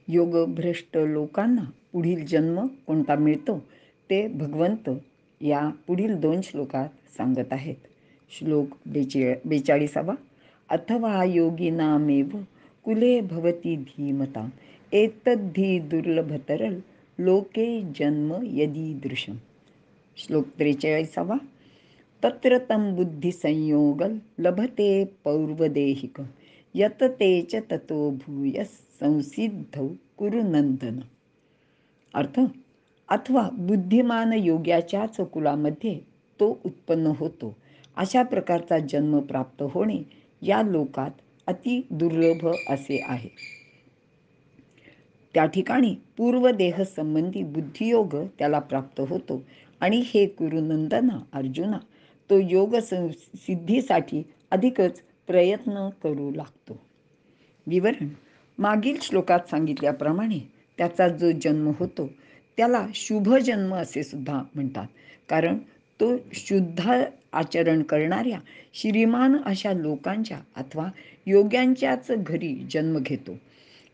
योगभ्रष्ट लोकांना पुढील जन्म कोणता मिळतो ते भगवंत या पुढील 2 श्लोकात सांगत आहेत. श्लोक 42. अथवा योगिनामेव कुले भवती धीमताम् एतद्धि दुर्लभतरल लोके जन्म यदीदृशम्. श्लोक 43. तत्र तं बुद्धिसंयोगं लभते पौर्वदेहिक यत ते च ततो भूयः संसिद्धौ कुरु नंदन. अर्थ, अथवा बुद्धिमान योग्याच्याच कुलामध्ये तो उत्पन्न होतो. अशा प्रकारचा जन्म प्राप्त होणे या लोकात अति दुर्लभ असे आहे. त्या ठिकाणी पूर्वदेह संबंधी बुद्धियोग त्याला प्राप्त होतो आणि हे कुरुनंदना अर्जुना, तो योग सिद्धीसाठी अधिकच प्रयत्न करू लागतो. विवरण: मागील श्लोकात सांगितल्याप्रमाणे त्याचा जो जन्म होतो त्याला शुभ जन्म असे सुद्धा म्हणतात, कारण तो शुद्ध आचरण करणाऱ्या श्रीमान अशा लोकांच्या अथवा योग्यांच्याच घरी जन्म घेतो.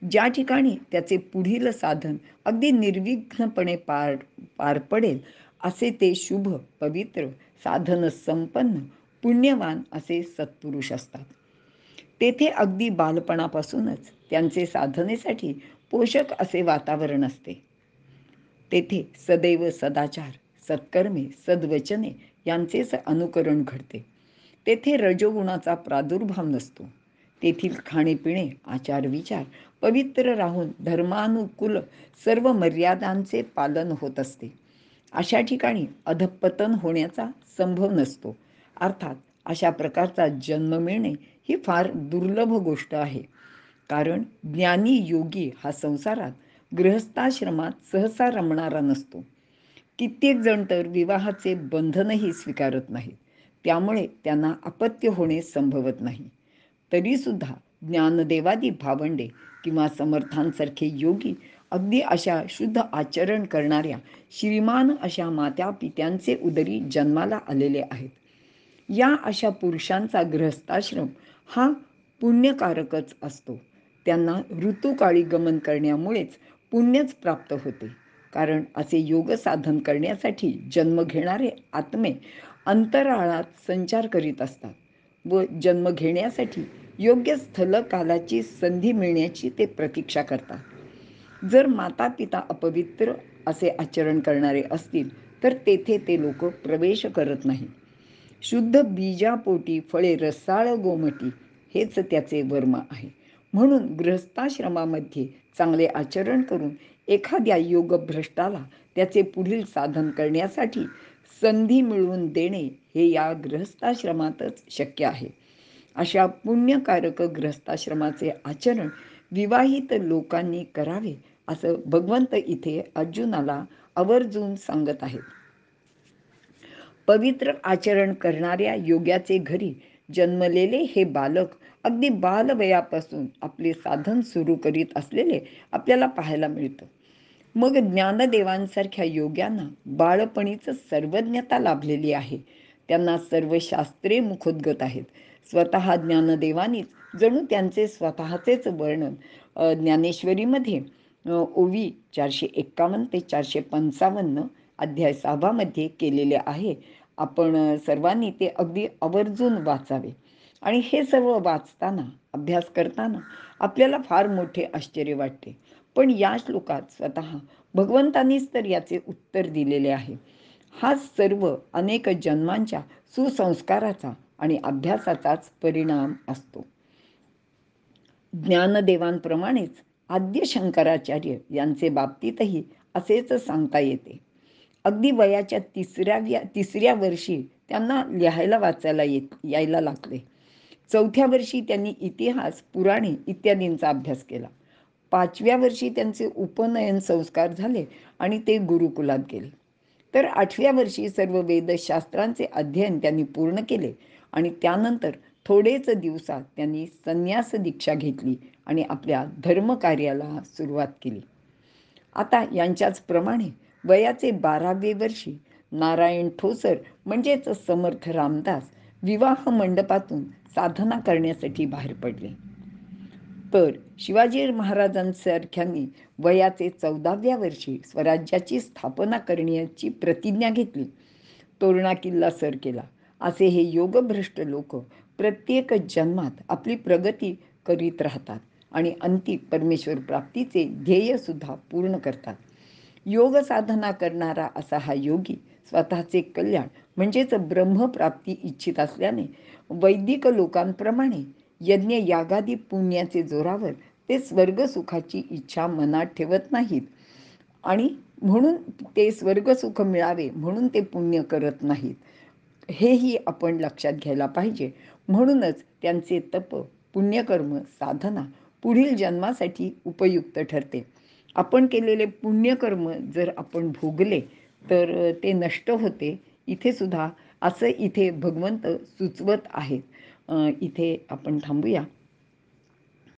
ज्या ठिकाणी त्याचे पुढील साधन अगदी निर्विघ्नपणे पार पडेल असे ते शुभ, पवित्र, साधन संपन्न, पुण्यवान असे सत्पुरुष असतात. तेथे अगदी बालपणापासूनच त्यांचे साधनेसाठी पोषक असे वातावरण असते. तेथे सदैव सदाचार, सत्कर्मे, सद्वचने यांचेच अनुकरण घडते. तेथे रजोगुणाचा प्रादुर्भाव नसतो. तेथील खाणेपिणे, आचार विचार पवित्र राहून धर्मानुकूल सर्व मर्यादांचे पालन होत असते. अशा ठिकाणी अधःपतन होण्याचा संभव नसतो. अर्थात अशा प्रकारचा जन्म मिळणे ही फार दुर्लभ गोष्ट आहे, कारण ज्ञानी योगी हा संसारात गृहस्थाश्रमात सहसा रमणारा नसतो. कित्येक जण तर विवाहाचे बंधनही स्वीकारत नाहीत. त्यामुळे त्यांना अपत्य होणे संभवत नाही. तरीसुद्धा ज्ञानदेवादी भावंडे किंवा समर्थांसारखे योगी अगदी अशा शुद्ध आचरण करणाऱ्या श्रीमान अशा मात्या पित्यांचे उदरी जन्माला आलेले आहेत. या अशा पुरुषांचा गृहस्थाश्रम हा पुण्यकारकच असतो. त्यांना ऋतुकाळी गमन करण्यामुळेच पुण्यच प्राप्त होते, कारण असे योग साधन करण्यासाठी जन्म घेणारे आत्मे अंतराळात संचार करीत असतात व जन्म घेण्यासाठी योग्य स्थलकालाची संधी मिळण्याची ते प्रतीक्षा करतात. जर माता पिता अपवित्र असे आचरण करणारे असतील तर तेथे ते लोक प्रवेश करत नाहीत. शुद्ध बीजापोटी फळे रसाळ गोमटी हेच त्याचे वर्म आहे. म्हणून गृहस्थाश्रमामध्ये चांगले आचरण करून एखाद्या योगभ्रष्टाला त्याचे पुढील साधन करण्यासाठी संधी मिळवून देणे हे या गृहस्थाश्रमातच शक्य आहे. अशा पुण्यकारक गृहस्थाश्रमाचे आचरण विवाहित लोकांनी करावे असं भगवंत इथे अर्जुनाला आवर्जून सांगत आहेत. पवित्र आचरण करणाऱ्या योग्याचे घरी जन्मलेले हे बालक अगदी बालवयापासून आपले साधन सुरू करीत असलेले आपल्याला पाहायला मिळतं. मग ज्ञानदेवांसारख्या योग्यांना बाळपणीच सर्वज्ञता लाभलेली आहे. त्यांना सर्व शास्त्रे मुखोद्गत आहेत. स्वतः ज्ञानदेवानीच जणू त्यांचे स्वतःचेच वर्णन ज्ञानेश्वरीमध्ये ओवी 451 ते 455 अध्याय 6 मध्ये केलेले आहे. आपण सर्वांनी ते अगदी आवर्जून वाचावे. आणि हे सर्व वाचताना, अभ्यास करताना आपल्याला फार मोठे आश्चर्य वाटते. पण या श्लोकात स्वतः भगवंतांनीच तर याचे उत्तर दिलेले आहे. हा सर्व अनेक जन्मांच्या सुसंस्काराचा आणि अभ्यासाचाच परिणाम असतो. ज्ञानदेवांप्रमाणेच आद्य शंकराचार्य यांचे बाबतीतही असेच सांगता येते. अगदी वयाच्या तिसऱ्या वर्षी त्यांना लिहायला वाचायला यायला लागले. 4थ्या वर्षी त्यांनी इतिहास, पुराणे इत्यादींचा अभ्यास केला. 5व्या वर्षी त्यांचे उपनयन संस्कार झाले आणि ते गुरुकुलात गेले. तर 8व्या वर्षी सर्व वेदशास्त्रांचे अध्ययन त्यांनी पूर्ण केले आणि त्यानंतर थोडेच दिवसात त्यांनी संन्यास दीक्षा घेतली आणि आपल्या धर्मकार्याला सुरुवात केली. आता यांच्याच प्रमाणे वयाचे 12वे वर्षी नारायण ठोसर म्हणजेच समर्थ रामदास विवाह मंडपातून साधना करण्यासाठी बाहेर पडले. तर शिवाजी महाराजांसारख्यांनी वयाचे 14व्या वर्षी स्वराज्याची स्थापना करण्याची प्रतिज्ञा घेतली, तोरणा किल्ला सर केला. असे हे योगभ्रष्ट लोक प्रत्येक जन्मात आपली प्रगती करीत राहतात आणि अंती परमेश्वर प्राप्तीचे ध्येय सुद्धा पूर्ण करतात. योग साधना करणारा असा हा योगी स्वतःचे कल्याण म्हणजेच ब्रह्मप्राप्ती इच्छित असल्याने वैदिक लोकांप्रमाणे यज्ञ यागादी पुण्याचे जोरावर ते स्वर्गसुखाची इच्छा मनात ठेवत नाहीत आणि म्हणून ते स्वर्गसुख मिळावे म्हणून ते पुण्य करत नाहीत, हेही आपण लक्षात घ्यायला पाहिजे. म्हणूनच त्यांचे तप, पुण्यकर्म, साधना पुढील जन्मासाठी उपयुक्त ठरते. आपण केलेले पुण्यकर्म जर आपण भोगले तर ते नष्ट होते. इथे सुद्धा असं इथे भगवंत सुचवत आहेत. इथे आपण थांबूया.